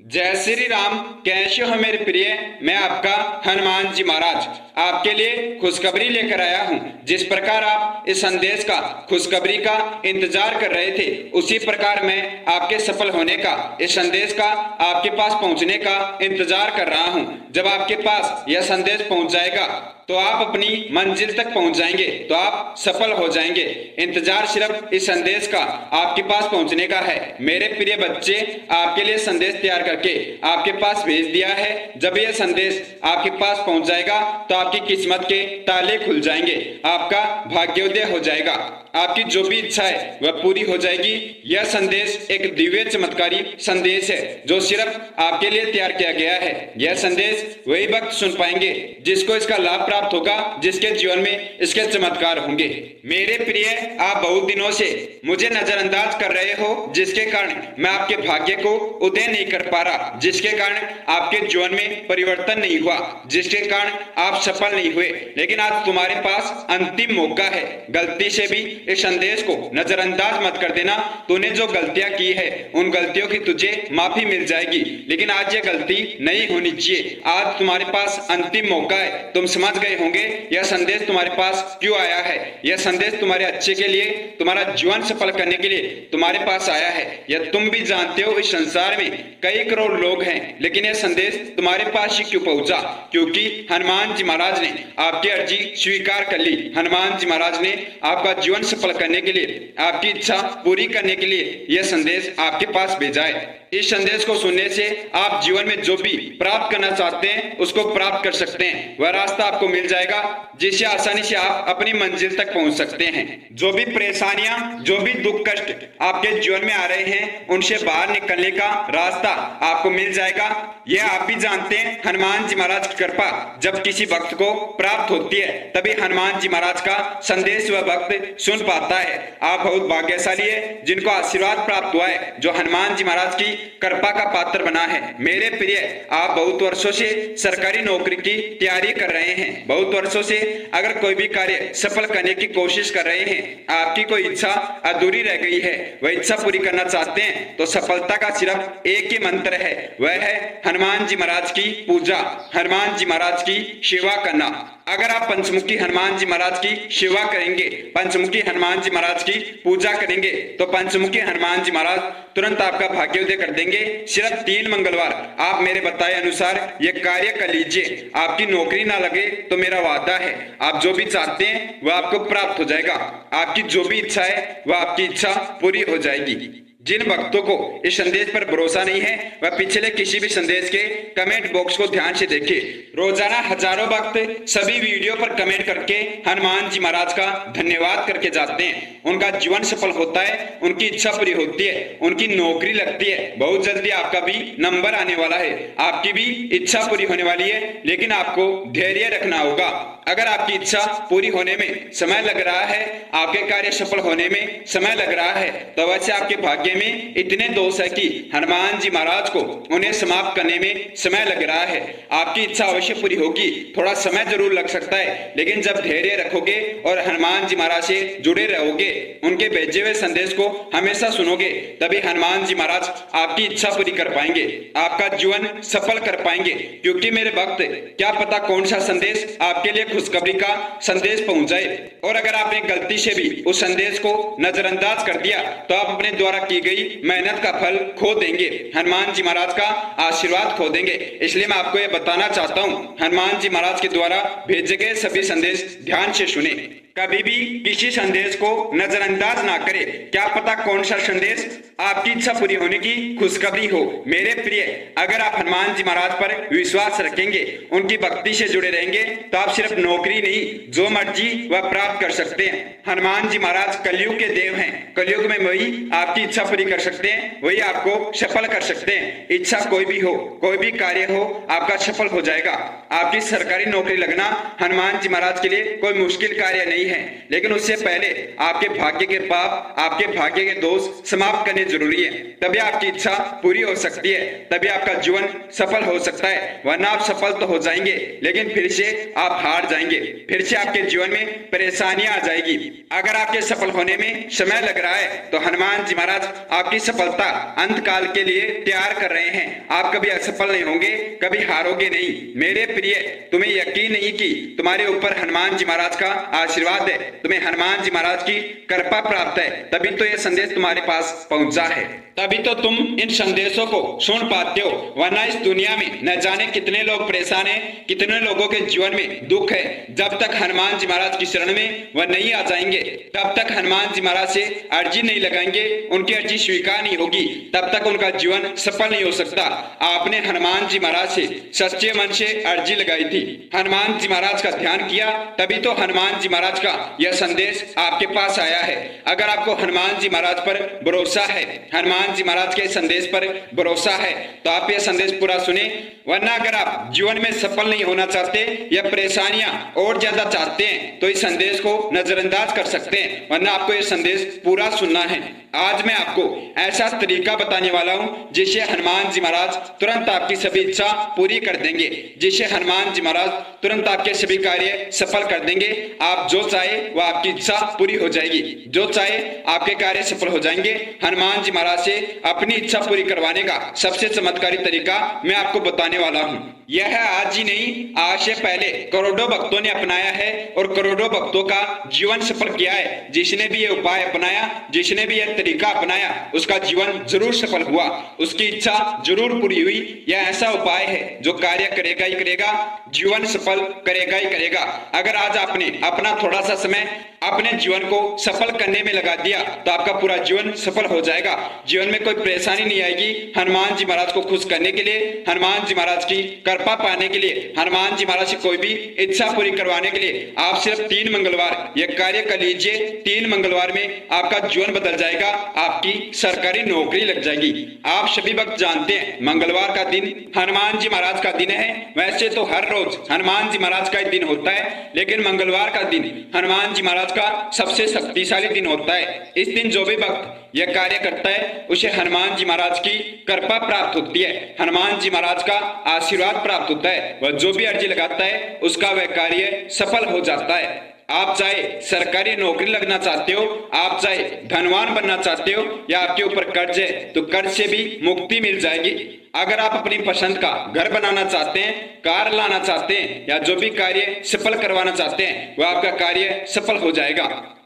जय श्री राम। कैसे हो मेरे प्रिय? मैं आपका हनुमान जी महाराज आपके लिए खुशखबरी लेकर आया हूँ। जिस प्रकार आप इस संदेश का, खुशखबरी का इंतजार कर रहे थे, उसी प्रकार मैं आपके सफल होने का, इस संदेश का आपके पास पहुँचने का इंतजार कर रहा हूँ। जब आपके पास यह संदेश पहुँच जाएगा तो आप अपनी मंजिल तक पहुंच जाएंगे, तो आप सफल हो जाएंगे। इंतजार सिर्फ इस संदेश का आपके पास पहुंचने का है। मेरे प्रिय बच्चे, आपके लिए संदेश तैयार करके आपके पास भेज दिया है। जब यह संदेश आपके पास पहुंच जाएगा तो आपकी किस्मत के ताले खुल जाएंगे, आपका भाग्योदय हो जाएगा, आपकी जो भी इच्छा है वह पूरी हो जाएगी। यह संदेश एक दिव्य चमत्कारी संदेश है जो सिर्फ आपके लिए तैयार किया गया है। यह संदेश वही वक्त सुन पाएंगे जिसको इसका लाभ प्राप्त होगा, जिसके जीवन में इसके चमत्कार होंगे। मेरे प्रिय, आप बहुत दिनों से मुझे नजरअंदाज कर रहे हो, जिसके कारण मैं आपके भाग्य को उदय नहीं कर पा रहा, जिसके कारण आपके जीवन में परिवर्तन नहीं हुआ, जिसके कारण आप सफल नहीं हुए। लेकिन आज तुम्हारे पास अंतिम मौका है। गलती से भी इस संदेश को नजरअंदाज मत कर देना। तूने जो गलतियां की है उन गलतियों की तुझे माफी मिल जाएगी, लेकिन आज ये गलती नहीं होनी चाहिए। आज तुम्हारे पास अंतिम मौका है। तुम समझ गए होंगे यह संदेश तुम्हारे पास क्यों आया है। यह संदेश तुम्हारे अच्छे के लिए, तुम्हारा जीवन सफल करने के लिए तुम्हारे पास आया है। यह तुम भी जानते हो, इस संसार में कई करोड़ लोग हैं, लेकिन यह संदेश तुम्हारे पास ही क्यों पहुंचा? क्योंकि हनुमान जी महाराज ने आपकी अर्जी स्वीकार कर ली। हनुमान जी महाराज ने आपका जीवन सफल करने के लिए, आपकी इच्छा पूरी करने के लिए यह संदेश आपके पास भेजा है। इस संदेश को सुनने से आप जीवन में जो भी प्राप्त करना चाहते हैं उसको प्राप्त कर सकते हैं। वह रास्ता आपको मिल जाएगा जिससे आसानी से आप अपनी मंजिल तक पहुंच सकते हैं। जो भी परेशानियां, जो भी दुख कष्ट आपके जीवन में आ रहे हैं, उनसे बाहर निकलने का रास्ता आपको मिल जाएगा। यह आप भी जानते हैं, हनुमान जी महाराज की कृपा जब किसी भक्त को प्राप्त होती है तभी हनुमान जी महाराज का संदेश वह भक्त सुन पाता है। आप बहुत भाग्यशाली है जिनको आशीर्वाद प्राप्त हुआ है, जो हनुमान जी महाराज की कृपा का पात्र बना है। मेरे प्रिय, आप बहुत वर्षों से सरकारी नौकरी की तैयारी कर रहे हैं। बहुत वर्षों से अगर कोई भी कार्य सफल करने की कोशिश कर रहे हैं, आपकी कोई इच्छा अधूरी रह गई है, वह इच्छा पूरी करना चाहते हैं, तो सफलता का सिर्फ एक ही मंत्र है, वह है हनुमान जी महाराज की पूजा, हनुमान जी महाराज की सेवा करना। अगर आप पंचमुखी हनुमान जी महाराज की सेवा करेंगे, पंचमुखी हनुमान जी महाराज की पूजा करेंगे, तो पंचमुखी हनुमान जी महाराज तुरंत आपका भाग्योदय कर देंगे। सिर्फ 3 मंगलवार आप मेरे बताए अनुसार ये कार्य कर लीजिए। आपकी नौकरी ना लगे तो मेरा वादा है, आप जो भी चाहते हैं वह आपको प्राप्त हो जाएगा। आपकी जो भी इच्छा है वह आपकी इच्छा पूरी हो जाएगी। जिन भक्तों को इस संदेश पर भरोसा नहीं है वह पिछले किसी भी संदेश के कमेंट बॉक्स को ध्यान से देखें। रोजाना हजारों भक्त सभी वीडियो पर कमेंट करके हनुमान जी महाराज का धन्यवाद करके जाते हैं। उनका जीवन सफल होता है, उनकी इच्छा पूरी होती है, उनकी नौकरी लगती है। बहुत जल्दी आपका भी नंबर आने वाला है, आपकी भी इच्छा पूरी होने वाली है, लेकिन आपको धैर्य रखना होगा। अगर आपकी इच्छा पूरी होने में समय लग रहा है, आपके कार्य सफल होने में समय लग रहा है, तो वैसे आपके भाग्य में इतने दोष है कि हनुमान जी महाराज को उन्हें समाप्त करने में समय लग रहा है। आपकी इच्छा अवश्य पूरी होगी, थोड़ा समय जरूर लग सकता है, लेकिन जब धैर्य रखोगे और हनुमान जी महाराज से जुड़े रहोगे, उनके भेजे हुए संदेश को हमेशा सुनोगे, तभी हनुमान जी महाराज आपकी इच्छा पूरी कर पाएंगे, आपका जीवन सफल कर पाएंगे। क्योंकि मेरे भक्त, क्या पता कौन सा संदेश आपके लिए खुशखबरी का संदेश पहुंच जाए, और अगर आपने गलती से भी उस संदेश को नजरअंदाज कर दिया तो आप अपने द्वारा की गई मेहनत का फल खो देंगे, हनुमान जी महाराज का आशीर्वाद खो देंगे। इसलिए मैं आपको यह बताना चाहता हूं, हनुमान जी महाराज के द्वारा भेजे गए सभी संदेश ध्यान से सुने। कभी भी किसी संदेश को नजरअंदाज ना करें। क्या पता कौन सा संदेश आपकी इच्छा पूरी होने की खुशखबरी हो। मेरे प्रिय, अगर आप हनुमान जी महाराज पर विश्वास रखेंगे, उनकी भक्ति से जुड़े रहेंगे, तो आप सिर्फ नौकरी नहीं, जो मर्जी वह प्राप्त कर सकते हैं। हनुमान जी महाराज कलयुग के देव हैं। कलयुग में वही आपकी इच्छा पूरी कर सकते हैं, वही आपको सफल कर सकते हैं। इच्छा कोई भी हो, कोई भी कार्य हो, आपका सफल हो जाएगा। आपकी सरकारी नौकरी लगना हनुमान जी महाराज के लिए कोई मुश्किल कार्य नहीं है, लेकिन उससे पहले आपके भाग्य के पाप, आपके भाग्य के दोष समाप्त करने जरूरी है। तभी आपकी इच्छा पूरी हो सकती है, तभी आपका जीवन सफल हो सकता है। वरना आप सफल तो हो जाएंगे, लेकिन फिर से आप हार जाएंगे, फिर से आपके जीवन में परेशानियां आ जाएगी। अगर आपके सफल होने में समय लग रहा है तो हनुमान जी महाराज आपकी सफलता अंत काल के लिए तैयार कर रहे हैं। आप कभी असफल नहीं होंगे, कभी हारोगे नहीं। मेरे प्रिय, तुम्हें यकीन नहीं कि तुम्हारे ऊपर हनुमान जी महाराज का आशीर्वाद है, तुम्हें हनुमान जी महाराज की कृपा प्राप्त है, तभी तो यह संदेश तुम्हारे पास पहुंचा है, तभी तो तुम इन संदेशों को सुन पाते हो। वरना इस दुनिया में न जाने कितने लोग परेशान हैं, कितने लोगों के जीवन में दुख है। जब तक हनुमान जी महाराज की शरण में वह नहीं आ जाएंगे, तब तक हनुमान जी महाराज से अर्जी नहीं लगाएंगे, उनकी अर्जी स्वीकार नहीं होगी, तब तक उनका जीवन सफल नहीं हो सकता। आपने हनुमान जी महाराज से सच्चे मन से अर्जी लगाई थी, हनुमान जी महाराज का ध्यान किया, तभी तो हनुमान जी महाराज का यह संदेश आपके पास आया है। अगर आपको हनुमान जी महाराज पर भरोसा है, हनुमान जी महाराज के संदेश पर भरोसा है, तो आप यह संदेश पूरा सुने। वरना अगर आप जीवन में सफल नहीं होना चाहते या परेशानियां और ज्यादा चाहते हैं तो इस संदेश को नजरअंदाज कर सकते हैं, वरना आपको यह संदेश पूरा सुनना है। आज मैं आपको ऐसा तरीका बताने वाला हूं जिससे हनुमान जी महाराज तुरंत आपकी सभी इच्छा पूरी कर देंगे, जिससे हनुमान जी महाराज तुरंत आपके सभी कार्य सफल कर देंगे। आप जो चाहे वह आपकी इच्छा पूरी हो जाएगी, जो चाहे आपके कार्य सफल हो जाएंगे। हनुमान जी महाराज से अपनी इच्छा पूरी करवाने का सबसे चमत्कारी तरीका मैं आपको बताने वाला हूं। यह आज ही नहीं, आज से पहले करोड़ों भक्तों ने अपनाया है और करोड़ों भक्तों का जीवन सफल किया है। जिसने भी यह उपाय अपनाया, जिसने भी यह तरीका अपनाया, उसका जीवन जरूर सफल हुआ, उसकी इच्छा जरूर पूरी हुई। यह ऐसा उपाय है जो कार्य करेगा ही करेगा, जीवन सफल करेगा ही करेगा। अगर आज आपने अपना थोड़ा सा समय अपने जीवन को सफल करने में लगा दिया तो आपका पूरा जीवन सफल हो जाएगा। जीवन में कोई परेशानी नहीं आएगी। हनुमान जी महाराज को खुश करने के लिए, हनुमान जी महाराज की कृपा पाने के लिए, हनुमान जी महाराज से कोई भी इच्छा पूरी करवाने के लिए आप सिर्फ 3 मंगलवार यह कार्य कर लीजिए। 3 मंगलवार में आपका जीवन बदल जाएगा, आपकी सरकारी नौकरी लग जाएगी। आप सभी वक्त जानते हैं मंगलवार का दिन हनुमान जी महाराज का दिन है। वैसे तो हर रोज हनुमान जी महाराज का दिन होता है, लेकिन मंगलवार का दिन हनुमान जी महाराज का सबसे शक्तिशाली दिन होता है। इस दिन जो भी भक्त यह कार्य करता है उसे हनुमान जी महाराज की कृपा प्राप्त होती है, हनुमान जी महाराज का आशीर्वाद प्राप्त होता है। वह जो भी अर्जी लगाता है उसका वह कार्य सफल हो जाता है। आप चाहे सरकारी नौकरी लगना चाहते हो, आप चाहे धनवान बनना चाहते हो, या आपके ऊपर कर्ज है तो कर्ज से भी मुक्ति मिल जाएगी। अगर आप अपनी पसंद का घर बनाना चाहते हैं, कार लाना चाहते हैं, या जो भी कार्य सफल करवाना चाहते हैं वह आपका कार्य सफल हो जाएगा।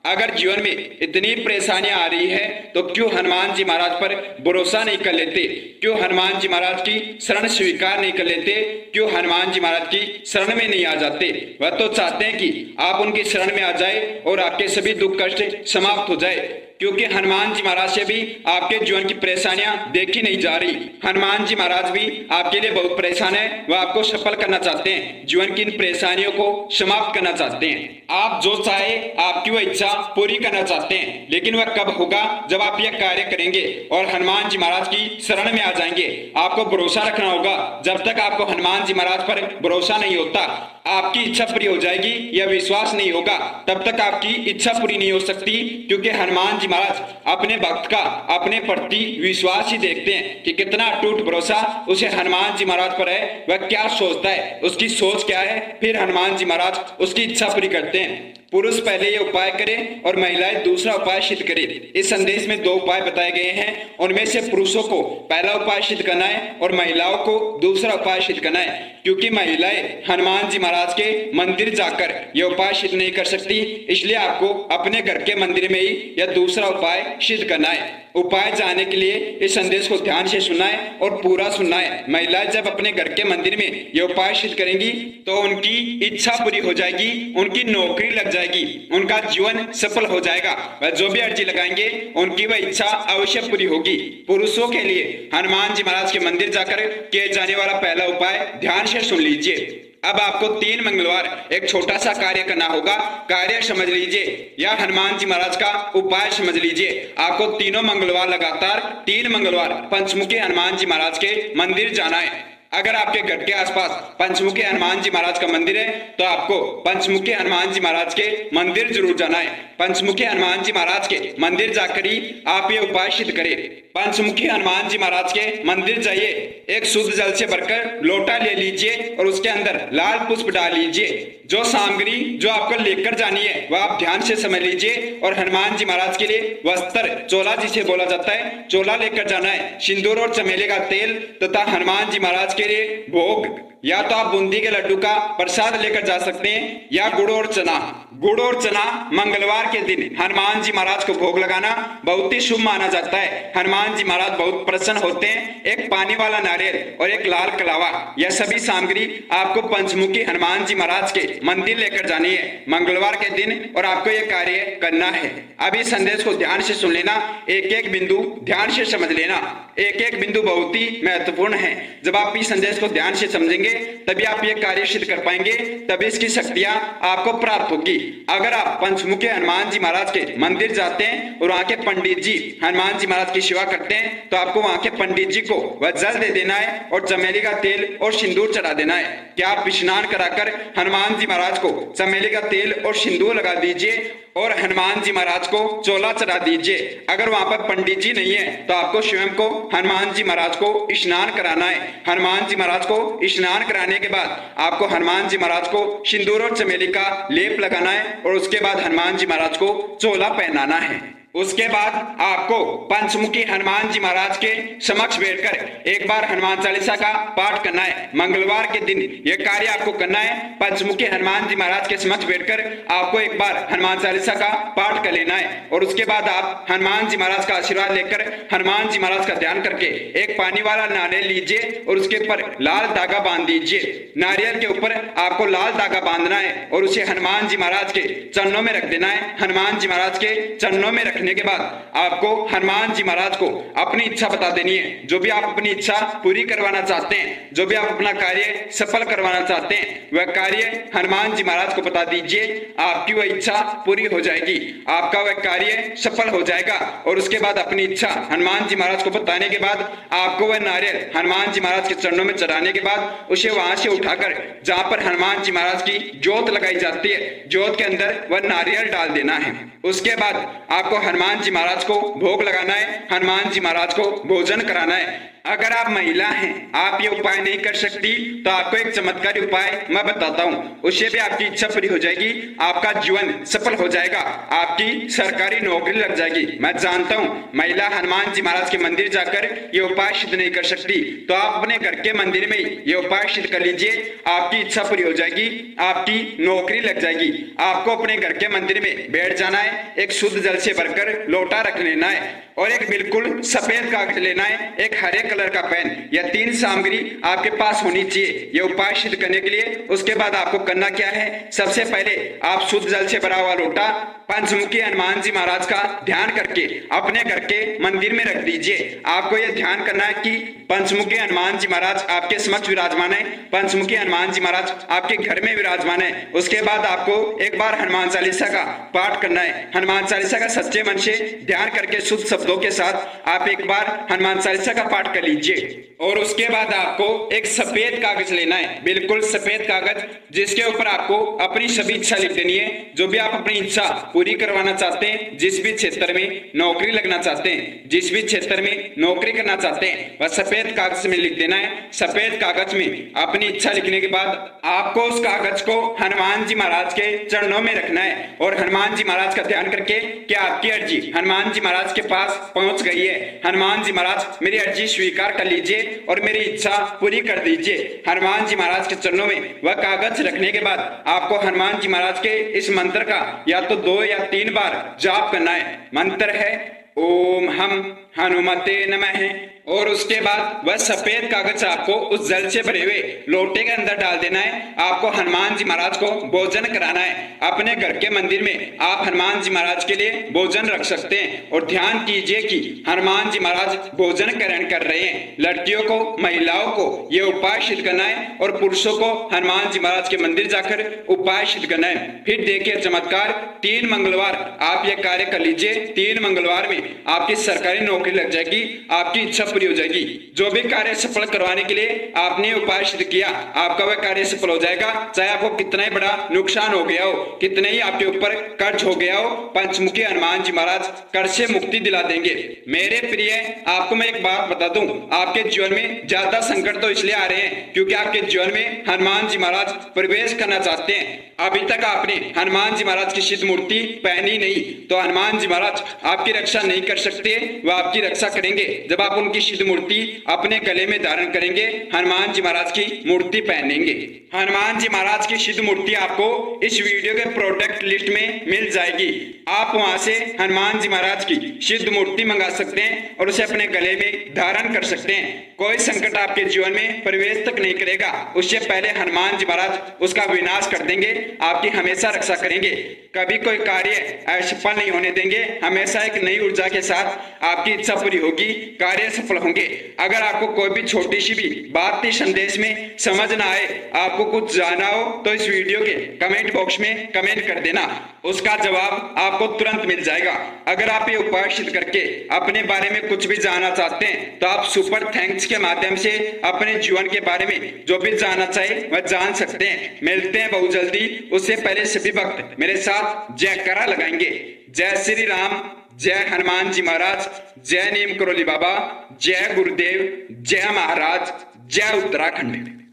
अगर जीवन में इतनी परेशानियां आ रही है तो क्यों हनुमान जी महाराज पर भरोसा नहीं कर लेते, क्यों हनुमान जी महाराज की शरण स्वीकार नहीं कर लेते, क्यों हनुमान जी महाराज की शरण में नहीं आ जाते। वह तो चाहते हैं कि आप उनकी शरण में आ जाए और आपके सभी दुख कष्ट समाप्त हो जाए, क्योंकि हनुमान जी महाराज से भी आपके जीवन की परेशानियां देखी नहीं जा रही। हनुमान जी महाराज भी आपके लिए बहुत परेशान है, वह आपको सफल करना चाहते हैं, जीवन की इन परेशानियों को समाप्त करना चाहते हैं। आप जो चाहे आपकी वह इच्छा पूरी करना चाहते हैं, लेकिन वह कब होगा? जब आप यह कार्य करेंगे और हनुमान जी महाराज की शरण में आ जाएंगे। आपको भरोसा रखना होगा। जब तक आपको हनुमान जी महाराज पर भरोसा नहीं होता, आपकी इच्छा पूरी हो जाएगी यह विश्वास नहीं होगा, तब तक आपकी इच्छा पूरी नहीं हो सकती। क्योंकि हनुमान जी महाराज अपने भक्त का अपने प्रति विश्वास ही देखते हैं कि कितना अटूट भरोसा उसे हनुमान जी महाराज पर है, वह क्या सोचता है, उसकी सोच क्या है, फिर हनुमान जी महाराज उसकी इच्छा पूरी करते हैं। पुरुष पहले ये उपाय करें और महिलाएं दूसरा उपाय सिद्ध करें। इस संदेश में 2 उपाय बताए गए हैं, उनमें से पुरुषों को पहला उपाय सिद्ध करना है और महिलाओं को दूसरा उपाय सिद्ध करना है। क्योंकि महिलाएं हनुमान जी महाराज के मंदिर जाकर यह उपाय सिद्ध नहीं कर सकती, इसलिए आपको अपने घर के मंदिर में ही यह दूसरा उपाय सिद्ध करना है। उपाय जानने के लिए इस संदेश को ध्यान से सुनना है और पूरा सुनना है। महिलाएं जब अपने घर के मंदिर में ये उपाय सिद्ध करेंगी तो उनकी इच्छा पूरी हो जाएगी, उनकी नौकरी लग जाएगी, उनका जीवन सफल हो जाएगा। वह जो भी अर्जी लगाएंगे उनकी वह इच्छा अवश्य पूरी होगी। पुरुषों के लिए हनुमान जी महाराज के मंदिर जाकर किए जाने वाला पहला उपाय ध्यान से सुन लीजिए। अब आपको 3 मंगलवार एक छोटा सा कार्य करना होगा। कार्य समझ लीजिए या हनुमान जी महाराज का उपाय समझ लीजिए। आपको तीनों मंगलवार लगातार 3 मंगलवार पंचमुखी हनुमान जी महाराज के मंदिर जाना है। अगर आपके घर के आसपास पंचमुखी हनुमान जी महाराज का मंदिर है तो आपको पंचमुखी हनुमान जी महाराज के मंदिर जरूर जाना है। पंचमुखी हनुमान जी महाराज के मंदिर जाकर ही आप ये उपाय सिद्ध करें। पंचमुखी हनुमान जी महाराज के मंदिर जाइए, एक शुद्ध जल से भरकर लोटा ले लीजिए और उसके अंदर लाल पुष्प डाल लीजिए। जो सामग्री जो आपको लेकर जानी है वह आप ध्यान से समझ लीजिए और हनुमान जी महाराज के लिए वस्त्र चोला जिसे बोला जाता है चोला लेकर जाना है। सिंदूर और चमेली का तेल तथा हनुमान जी महाराज के लिए भोग या तो आप बूंदी के लड्डू का प्रसाद लेकर जा सकते हैं या गुड़ और चना। गुड़ और चना मंगलवार के दिन हनुमान जी महाराज को भोग लगाना बहुत ही शुभ माना जाता है। हनुमान जी महाराज बहुत प्रसन्न होते हैं। एक पानी वाला नारियल और एक लाल कलावा, यह सभी सामग्री आपको पंचमुखी हनुमान जी महाराज के मंदिर लेकर जानी है मंगलवार के दिन और आपको यह कार्य करना है। अब इस संदेश को ध्यान से सुन लेना, एक एक बिंदु ध्यान से समझ लेना। एक एक बिंदु बहुत ही महत्वपूर्ण है। जब आप इस संदेश को ध्यान से समझेंगे तभी आप ये कार्य सिद्ध कर पाएंगे, तभी इसकी शक्तियां आपको प्राप्त होगी। अगर आप पंचमुखी हनुमान जी महाराज के मंदिर जाते हैं और वहां के पंडित जी हनुमान जी महाराज की सेवा करते हैं तो आपको वहां के पंडित जी को वह जल दे देना है और चमेली का तेल और सिंदूर चढ़ा देना है। क्या आप स्नान कराकर हनुमान जी महाराज को चमेली का तेल और सिंदूर लगा दीजिए और हनुमान जी महाराज को चोला चढ़ा दीजिए। अगर वहां पर पंडित जी नहीं है तो आपको स्वयं को हनुमान जी महाराज को स्नान कराना है। हनुमान जी महाराज को स्नान कराने के बाद आपको हनुमान जी महाराज को सिंदूर और चमेली का लेप लगाना है और उसके बाद हनुमान जी महाराज को चोला पहनाना है। उसके बाद आपको पंचमुखी हनुमान जी महाराज के समक्ष बैठकर एक बार हनुमान चालीसा का पाठ करना है। मंगलवार के दिन यह कार्य आपको करना है। पंचमुखी हनुमान जी महाराज के समक्ष बैठकर आपको एक बार हनुमान चालीसा का पाठ कर लेना है और उसके बाद आप हनुमान जी महाराज का आशीर्वाद लेकर हनुमान जी महाराज का ध्यान करके एक पानी वाला नारियल लीजिए और उसके ऊपर लाल धागा बांध दीजिए। नारियल के ऊपर आपको लाल धागा बांधना है और उसे हनुमान जी महाराज के चरणों में रख देना है। हनुमान जी महाराज के चरणों में रखने के बाद आपको हनुमान जी महाराज को अपनी इच्छा बता देनी है। जो भी आप अपनी इच्छा पूरी करवाना चाहते हैं, जो भी आप अपना कार्य सफल करवाना चाहते हैं, वह कार्य हनुमान जी महाराज को बता दीजिए। आपकी वह इच्छा पूरी हो जाएगी, आपका वह कार्य सफल हो जाएगा। और उसके बाद अपनी इच्छा हनुमान जी महाराज को बताने के बाद आपको वह नारियल हनुमान जी महाराज के चरणों में चढ़ाने के बाद उसे वहां से उठाकर जहां पर हनुमान जी महाराज की ज्योत लगाई जाती है, ज्योत के अंदर वह नारियल डाल देना है। उसके बाद आपको हनुमान जी महाराज को भोग लगाना है, हनुमान जी महाराज को भोजन कराना है। अगर आप महिला हैं, आप ये उपाय नहीं कर सकती तो आपको एक चमत्कारी उपाय मैं बताता हूँ, उससे भी आपकी इच्छा पूरी हो जाएगी, आपका जीवन सफल हो जाएगा, आपकी सरकारी नौकरी लग जाएगी। मैं जानता हूँ महिला हनुमान जी महाराज के मंदिर जाकर ये उपाय सिद्ध नहीं कर सकती, तो आप अपने घर के मंदिर में ये उपाय सिद्ध कर लीजिए, आपकी इच्छा पूरी हो जाएगी, आपकी नौकरी लग जाएगी। आपको अपने घर के मंदिर में बैठ जाना है, एक शुद्ध जल से भरकर लोटा रख लेना है और एक बिल्कुल सफेद कागज लेना है, एक हरे कलर का पेन। यह तीन सामग्री आपके पास होनी चाहिए यह उपाय सिद्ध करने के लिए। उसके बाद आपको करना क्या है, सबसे पहले आप शुद्ध जल से भरा हुआ लोटा पंचमुखी हनुमान जी महाराज का ध्यान करके अपने घर के मंदिर में रख दीजिए। आपको यह ध्यान करना है कि पंचमुखी हनुमान जी महाराज आपके समक्ष विराजमान है, पंचमुखी हनुमान जी महाराज आपके घर में विराजमान है। उसके बाद आपको एक बार हनुमान चालीसा का पाठ करना है। हनुमान चालीसा का सच्चे मन से ध्यान करके शुद्ध शब्दों के साथ आप एक बार हनुमान चालीसा का पाठ कर लीजिए। और उसके बाद आपको एक सफेद कागज लेना है, बिल्कुल सफेद कागज, जिसके ऊपर आपको अपनी सभी इच्छा लिख देनी है। जो भी आप अपनी इच्छा पूरी करवाना चाहते हैं, जिस भी क्षेत्र में नौकरी लगना चाहते हैं, जिस भी क्षेत्र में नौकरी करना चाहते हैं, वह सफेद कागज में लिख देना है। सफेद कागज में अपनी इच्छा लिखने के बाद आपको उस कागज को हनुमान जी महाराज के चरणों में रखना है और हनुमान जी महाराज का ध्यान करके कि आपकी अर्जी हनुमान जी महाराज के पास पहुंच गई है, हनुमान जी महाराज मेरी अर्जी स्वीकार कर लीजिए और मेरी इच्छा पूरी कर दीजिए। हनुमान जी महाराज के चरणों में वह कागज रखने के बाद आपको हनुमान जी महाराज के इस मंत्र का या तो 2 या 3 बार जाप करना है। मंत्र है ओम हम हनुमते नमः। और उसके बाद वह सफेद कागज आपको उस जल से भरे हुए लोटे के अंदर डाल देना है। आपको हनुमान जी महाराज को भोजन कराना है। अपने घर के मंदिर में आप हनुमान जी महाराज के लिए भोजन रख सकते हैं और ध्यान कीजिए कि हनुमान जी महाराज भोजन ग्रहण कर रहे हैं। लड़कियों को, महिलाओं को यह उपाय सिद्ध करना है और पुरुषों को हनुमान जी महाराज के मंदिर जाकर उपाय सिद्ध करना है। फिर देखिए चमत्कार, 3 मंगलवार आप यह कार्य कर लीजिए। 3 मंगलवार में आपकी सरकारी नौकरी लग जाएगी, आपकी इच्छा पूरी हो जाएगी। जो भी कार्य सफल करवाने के लिए आपने उपाय सिद्ध किया, आपका वह कार्य सफल हो जाएगा। चाहे आपको कितना ही बड़ा नुकसान हो गया हो, कितने ही आपके ऊपर कर्ज हो गया हो, पंचमुखी हनुमान जी महाराज कर्ज से मुक्ति दिला देंगे। मेरे प्रिय, आपको मैं एक बात बता दूं, आपके जीवन में ज्यादा संकट तो इसलिए आ रहे हैं क्योंकि आपके जीवन में हनुमान जी महाराज प्रवेश करना चाहते हैं। अभी तक आपने हनुमान जी महाराज की सिद्ध मूर्ति पहनी नहीं, तो हनुमान जी महाराज आपकी रक्षा नहीं कर सकते, वह आपकी रक्षा करेंगे जब आप उनकी सिद्ध मूर्ति अपने गले में धारण करेंगे, हनुमान जी महाराज की मूर्ति पहनेंगे। हनुमान जी महाराज की सिद्ध मूर्ति आपको इस वीडियो के प्रोडक्ट लिस्ट में मिल जाएगी। आप वहां से हनुमान जी महाराज की सिद्ध मूर्ति मंगा सकते हैं और उसे अपने गले में धारण कर सकते हैं। कोई संकट आपके जीवन में प्रवेश तक नहीं करेगा, उससे पहले हनुमान जी महाराज उसका विनाश कर देंगे, आपकी हमेशा रक्षा करेंगे। कभी कोई कार्य असफल नहीं होने देंगे, हमेशा एक नई ऊर्जा के साथ आपकी इच्छा पूरी होगी, कार्य सफल होंगे। अगर आपको कोई भी छोटी सी भी बात इस संदेश में समझ ना आए, आपको कुछ जानना हो, तो इस वीडियो के कमेंट बॉक्स में कमेंट कर देना, उसका जवाब आपको तुरंत मिल जाएगा। अगर आप ये उपाय सिद्ध करके अपने बारे में कुछ भी जानना चाहते हैं तो आप सुपर थैंक्स के माध्यम से अपने जीवन के बारे में जो भी जानना चाहिए वह जान सकते हैं। मिलते हैं बहुत जल्दी, उससे पहले सभी भक्त मेरे साथ जयकारा लगाएंगे। जय श्री राम, जय हनुमान जी महाराज, जय नीम करोली बाबा, जय गुरुदेव, जय महाराज, जय उत्तराखंड।